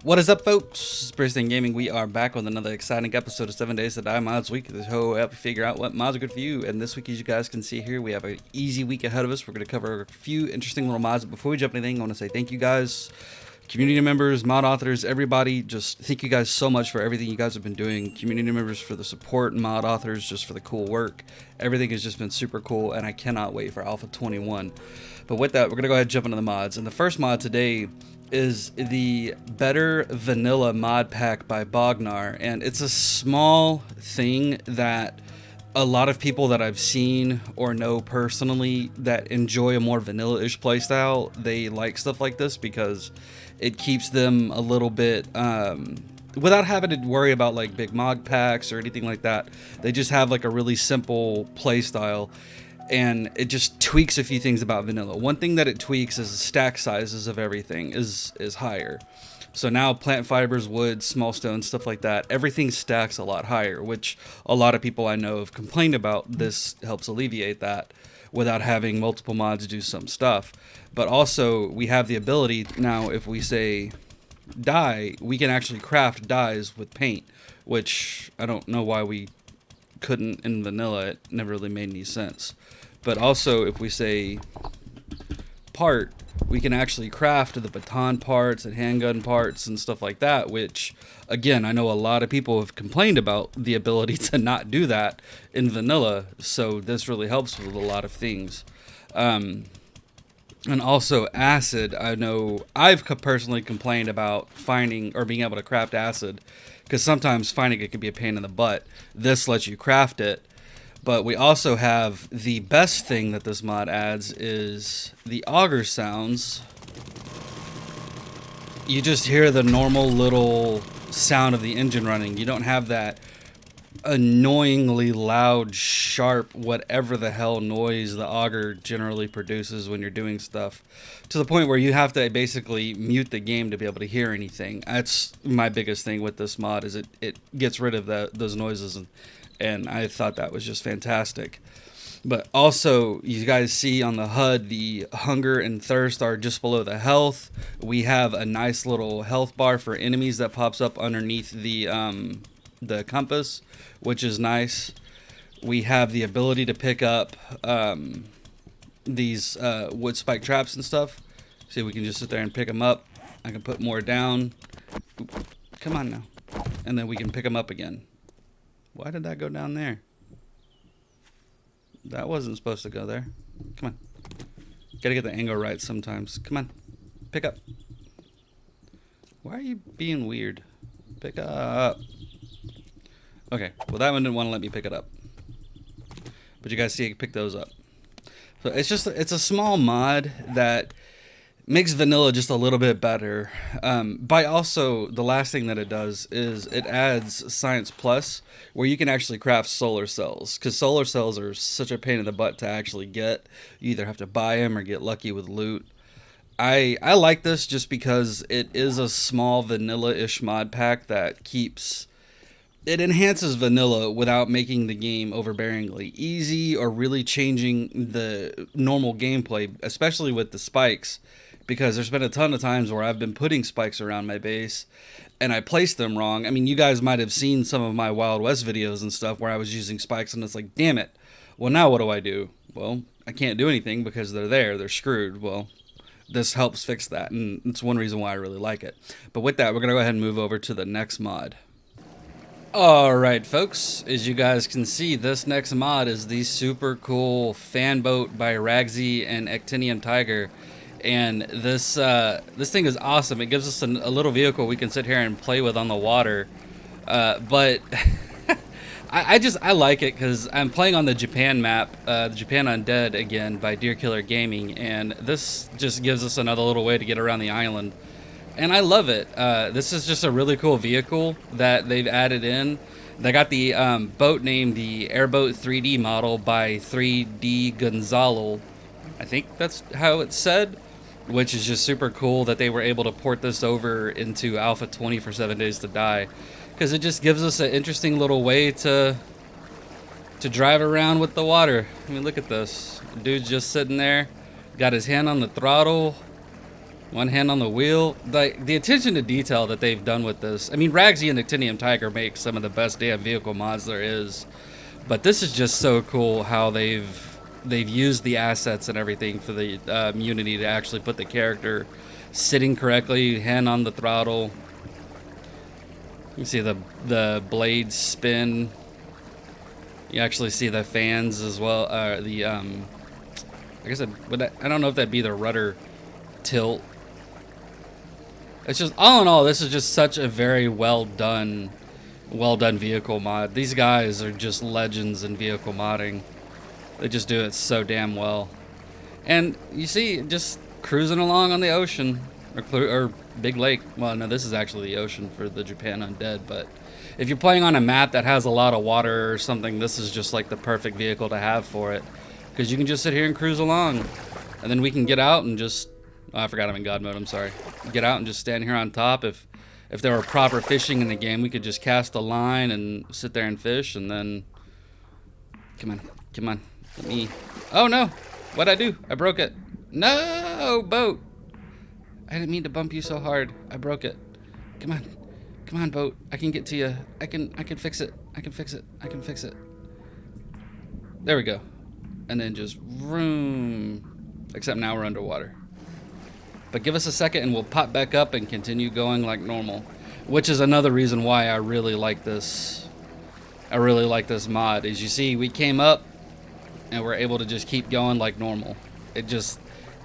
What is up, folks? Brisbane Gaming. We are back with another exciting episode of 7 Days to Die Mods Week. This whole help you figure out what mods are good for you. And this week, as you guys can see here, we have an easy week ahead of us. We're going to cover a few interesting little mods. But before we jump anything, I want to say thank you guys, community members, mod authors, everybody. Just thank you guys so much for everything you guys have been doing. Community members for the support, mod authors just for the cool work. Everything has just been super cool, and I cannot wait for Alpha 21. But with that, we're going to go ahead and jump into the mods. And the first mod today is the Better Vanilla mod pack by Bognar, and it's a small thing that a lot of people that I've seen or know personally that enjoy a more vanilla-ish playstyle, they like stuff like this because it keeps them a little bit without having to worry about like big mod packs or anything like that. They just have like a really simple playstyle, and it just tweaks a few things about vanilla. One thing that it tweaks is the stack sizes of everything is higher. So now plant fibers, wood, small stones, stuff like that, everything stacks a lot higher, which a lot of people I know have complained about. This helps alleviate that without having multiple mods do some stuff. But also we have the ability now, if we say dye, we can actually craft dyes with paint, which I don't know why we couldn't in vanilla. It never really made any sense. But also, if we say part, we can actually craft the baton parts and handgun parts and stuff like that, which, again, I know a lot of people have complained about the ability to not do that in vanilla, so this really helps with a lot of things. And also acid, I know I've personally complained about finding or being able to craft acid, because sometimes finding it can be a pain in the butt. This lets you craft it. But we also have the best thing that this mod adds is the auger sounds. You just hear the normal little sound of the engine running. You don't have that annoyingly loud, sharp, whatever the hell noise the auger generally produces when you're doing stuff, to the point where you have to basically mute the game to be able to hear anything. That's my biggest thing with this mod, is it gets rid of those noises, and I thought that was just fantastic. But also, you guys see on the HUD, the hunger and thirst are just below the health. We have a nice little health bar for enemies that pops up underneath the compass, which is nice. We have the ability to pick up these wood spike traps and stuff. See, we can just sit there and pick them up. I can put more down. Come on now. And then we can pick them up again. Why did that go down there? That wasn't supposed to go there. Come on. Gotta get the angle right sometimes. Come on. Pick up. Why are you being weird? Pick up. Okay, well that one didn't want to let me pick it up. But you guys see I pick those up. So it's a small mod that makes vanilla just a little bit better. By also, the last thing that it does is it adds Science Plus, where you can actually craft solar cells. Because solar cells are such a pain in the butt to actually get. You either have to buy them or get lucky with loot. I like this just because it is a small vanilla-ish mod pack that keeps... It enhances vanilla without making the game overbearingly easy or really changing the normal gameplay, especially with the spikes, because there's been a ton of times where I've been putting spikes around my base and I placed them wrong. I mean, you guys might have seen some of my Wild West videos and stuff where I was using spikes and it's like, damn it. Well, now what do I do? Well, I can't do anything because they're screwed. Well, this helps fix that, and it's one reason why I really like it. But with that, we're going to go ahead and move over to the next mod. Alright folks, as you guys can see, this next mod is the super cool fan boat by Ragsy and Actinium Tiger. And this thing is awesome. It gives us a little vehicle we can sit here and play with on the water. But I like it because I'm playing on the Japan map, the Japan Undead again by Deer Killer Gaming, and this just gives us another little way to get around the island. And I love it. This is just a really cool vehicle that they've added in. They got the boat named the Airboat 3D model by 3D Gonzalo. I think that's how it's said, which is just super cool that they were able to port this over into Alpha 20 for 7 Days to Die, because it just gives us an interesting little way to drive around with the water. I mean, look at this. Dude's just sitting there, got his hand on the throttle. One hand on the wheel. The attention to detail that they've done with this. I mean, Ragsy and Actinium Tiger make some of the best damn vehicle mods there is. But this is just so cool how they've used the assets and everything for the Unity to actually put the character sitting correctly, hand on the throttle. You see the blades spin. You actually see the fans as well. I guess I don't know if that'd be the rudder tilt. It's just, all in all, this is just such a very well done vehicle mod. These guys are just legends in vehicle modding. They just do it so damn well. And you see, just cruising along on the ocean or big lake. Well, no, this is actually the ocean for the Japan Undead. But if you're playing on a map that has a lot of water or something, this is just like the perfect vehicle to have for it, because you can just sit here and cruise along, and then we can get out and just. Oh, I forgot I'm in God mode. I'm sorry. Get out and just stand here on top. If there were proper fishing in the game, we could just cast a line and sit there and fish, and then. Come on. Let me. Oh no! What'd I do? I broke it. No, boat. I didn't mean to bump you so hard. I broke it. Come on, boat. I can get to you. I can fix it. I can fix it. There we go. And then just vroom. Except now we're underwater. But give us a second and we'll pop back up and continue going like normal. Which is another reason why I really like this. I really like this mod. As you see, we came up and we're able to just keep going like normal.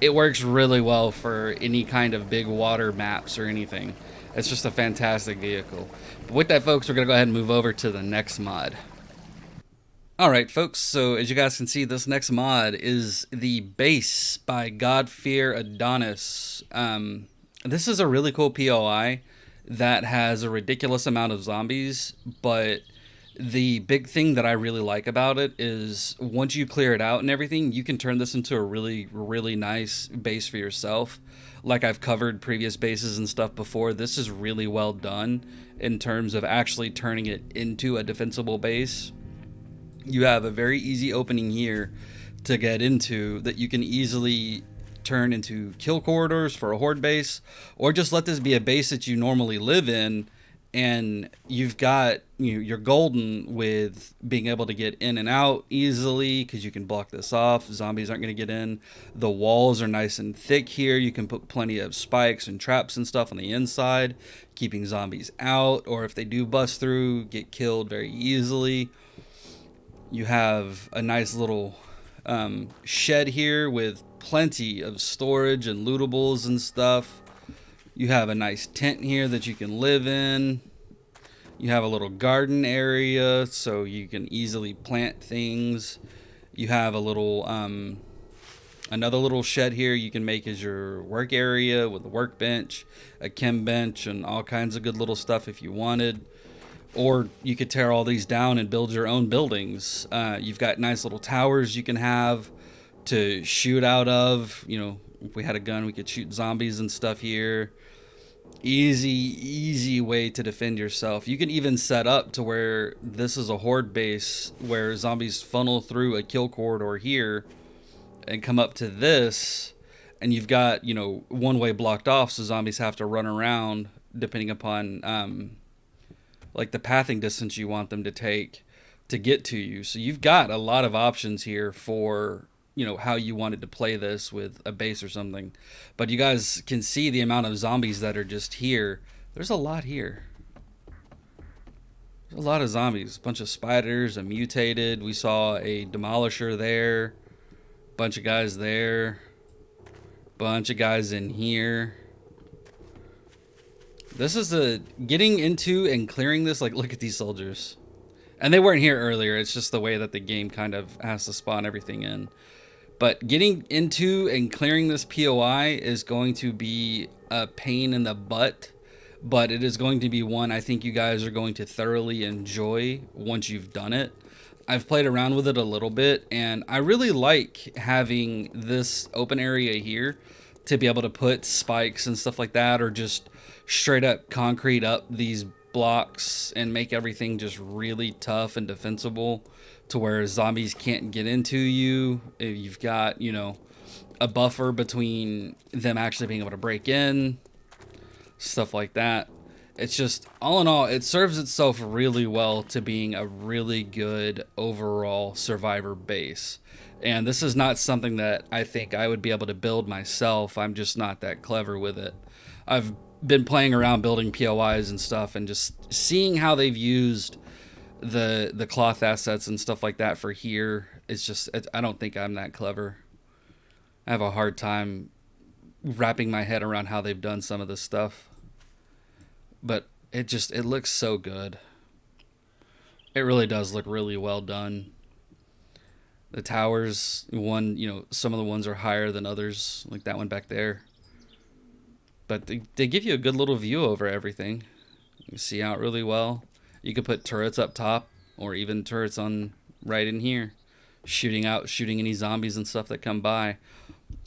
It works really well for any kind of big water maps or anything. It's just a fantastic vehicle. But with that, folks, we're going to go ahead and move over to the next mod. Alright, folks, so as you guys can see, this next mod is the Base by Godfear Adonis. This is a really cool POI that has a ridiculous amount of zombies, but the big thing that I really like about it is once you clear it out and everything, you can turn this into a really, really nice base for yourself. Like I've covered previous bases and stuff before, this is really well done in terms of actually turning it into a defensible base. You have a very easy opening here to get into that you can easily turn into kill corridors for a horde base, or just let this be a base that you normally live in, and you've got, you're golden with being able to get in and out easily because you can block this off. Zombies aren't going to get in. The walls are nice and thick here. You can put plenty of spikes and traps and stuff on the inside, keeping zombies out, or if they do bust through, get killed very easily. You have a nice little shed here with plenty of storage and lootables and stuff. You have a nice tent here that you can live in. You have a little garden area so you can easily plant things. You have a little another little shed here you can make as your work area with a workbench, a chem bench, and all kinds of good little stuff if you wanted. Or you could tear all these down and build your own buildings. You've got nice little towers you can have to shoot out of. If we had a gun, we could shoot zombies and stuff here. Easy way to defend yourself. You can even set up to where this is a horde base where zombies funnel through a kill corridor here and come up to this. And you've got, one way blocked off, so zombies have to run around depending upon like the pathing distance you want them to take to get to you. So you've got a lot of options here for, how you wanted to play this with a base or something. But you guys can see the amount of zombies that are just here. There's a lot here. There's a lot of zombies. A bunch of spiders, a mutated. We saw a demolisher there. Bunch of guys there. Bunch of guys in here. This is getting into and clearing this. Like, look at these soldiers. And they weren't here earlier. It's just the way that the game kind of has to spawn everything in. But getting into and clearing this POI is going to be a pain in the butt. But it is going to be one I think you guys are going to thoroughly enjoy once you've done it. I've played around with it a little bit, and I really like having this open area here to be able to put spikes and stuff like that, or just straight up concrete up these blocks and make everything just really tough and defensible to where zombies can't get into you. If you've got, a buffer between them actually being able to break in, stuff like that. It's just, all in all, it serves itself really well to being a really good overall survivor base. And this is not something that I think I would be able to build myself. I'm just not that clever with it. I've been playing around building POIs and stuff, and just seeing how they've used the cloth assets and stuff like that for here. It's just, I don't think I'm that clever. I have a hard time wrapping my head around how they've done some of this stuff. But it looks so good. It really does look really well done. The towers, some of the ones are higher than others, like that one back there. But they give you a good little view over everything. You can see out really well. You could put turrets up top, or even turrets on right in here, shooting any zombies and stuff that come by.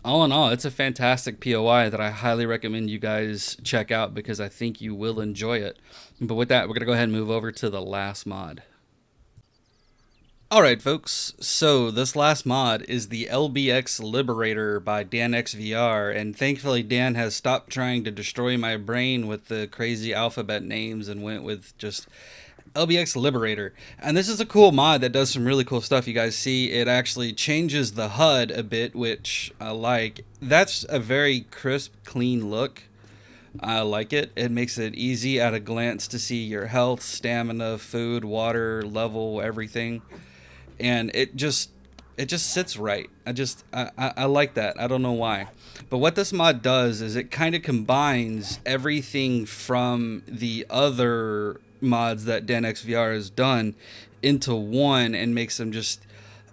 All in all, it's a fantastic POI that I highly recommend you guys check out, because I think you will enjoy it. But with that, we're going to go ahead and move over to the last mod. Alright folks, so this last mod is the LBXLiberator by DanXVR, and thankfully Dan has stopped trying to destroy my brain with the crazy alphabet names and went with just LBXLiberator. And this is a cool mod that does some really cool stuff. You guys see it actually changes the HUD a bit, which I like. That's a very crisp, clean look. I like it. It makes it easy at a glance to see your health, stamina, food, water, level, everything. And it just sits right. I like that. I don't know why. But what this mod does is it kind of combines everything from the other mods that DanXVR has done into one, and makes them just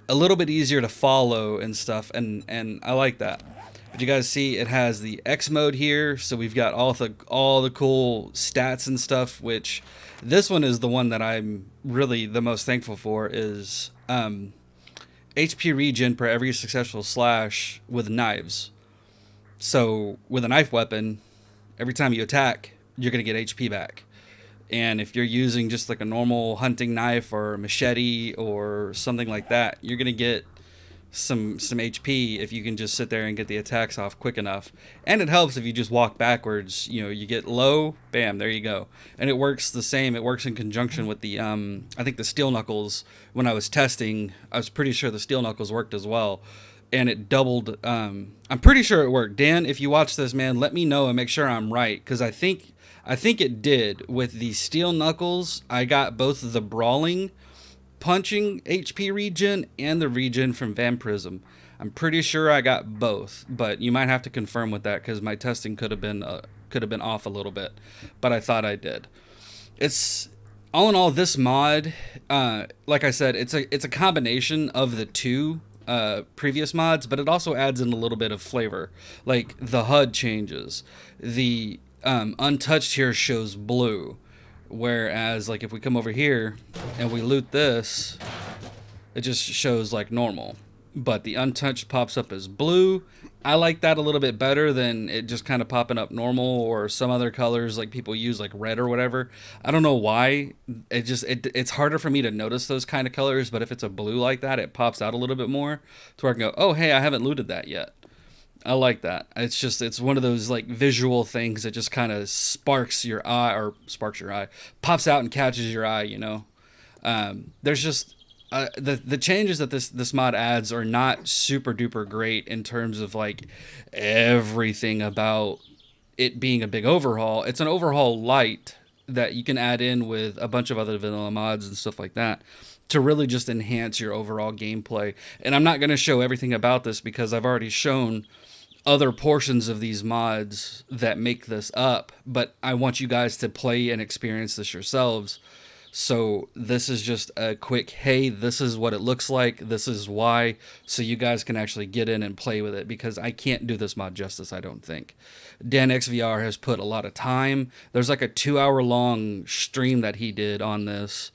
a little bit easier to follow and stuff, and I like that. But you guys see it has the X mode here, so we've got all the cool stats and stuff, which this one is the one that I'm really the most thankful for, is HP regen per every successful slash with knives. So with a knife weapon, every time you attack, you're going to get HP back. And if you're using just like a normal hunting knife or a machete or something like that, you're going to get some HP if you can just sit there and get the attacks off quick enough. And it helps if you just walk backwards. You get low, bam, there you go. And it works the same. It works in conjunction with the I think the steel knuckles. When I was testing, I was pretty sure the steel knuckles worked as well, and it doubled. I'm pretty sure it worked. Dan, if you watch this, man, let me know and make sure I'm right, because I think it did. With the steel knuckles, I got both the brawling punching HP regen and the regen from vampirism. I'm pretty sure I got both, but you might have to confirm with that, because my testing could have been off a little bit, but I thought I did. It's all in all, this mod, like I said, it's a combination of the two previous mods, but it also adds in a little bit of flavor. Like the HUD changes, the untouched here shows blue. Whereas, like, if we come over here and we loot this, it just shows like normal. But the untouched pops up as blue. I like that a little bit better than it just kind of popping up normal, or some other colors like people use, like red or whatever. I don't know why. It's harder for me to notice those kind of colors, but if it's a blue like that, it pops out a little bit more to where I can go, oh, hey, I haven't looted that yet. I like that. It's one of those like visual things that just kind of sparks your eye, pops out and catches your eye. There's just the changes that this mod adds are not super duper great in terms of like everything about it being a big overhaul. It's an overhaul light that you can add in with a bunch of other vanilla mods and stuff like that to really just enhance your overall gameplay. And I'm not going to show everything about this, because I've already shown other portions of these mods that make this up, but I want you guys to play and experience this yourselves. So this is just a quick, hey, this is what it looks like, this is why, so you guys can actually get in and play with it, because I can't do this mod justice, I don't think. DanXVR has put a lot of time. There's like a 2-hour long stream that he did on this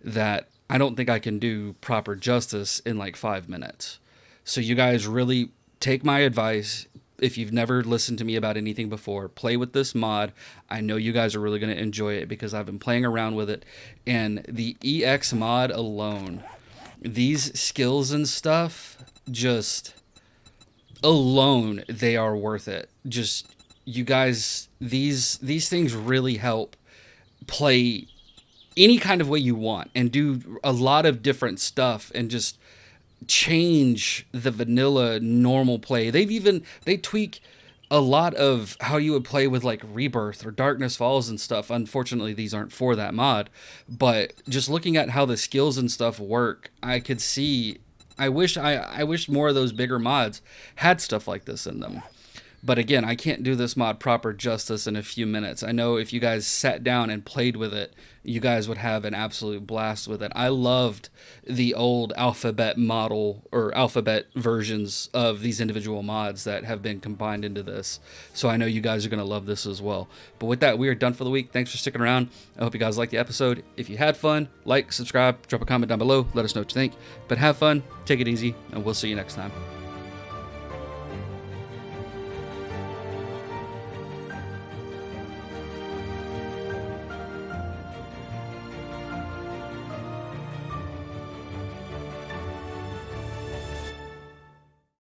that I don't think I can do proper justice in like 5 minutes. So you guys really take my advice. If you've never listened to me about anything before, play with this mod. I know you guys are really going to enjoy it, because I've been playing around with it. And the EX mod alone, these skills and stuff, just alone, they are worth it. Just, you guys, these things really help play any kind of way you want and do a lot of different stuff and just change the vanilla normal play. They tweak a lot of how you would play with like Rebirth or Darkness Falls and stuff. Unfortunately, these aren't for that mod, but just looking at how the skills and stuff work, I could see. I wish more of those bigger mods had stuff like this in them. But again, I can't do this mod proper justice in a few minutes. I know if you guys sat down and played with it, you guys would have an absolute blast with it. I loved the old alphabet model or alphabet versions of these individual mods that have been combined into this. So I know you guys are going to love this as well. But with that, we are done for the week. Thanks for sticking around. I hope you guys liked the episode. If you had fun, like, subscribe, drop a comment down below. Let us know what you think. But have fun, take it easy, and we'll see you next time.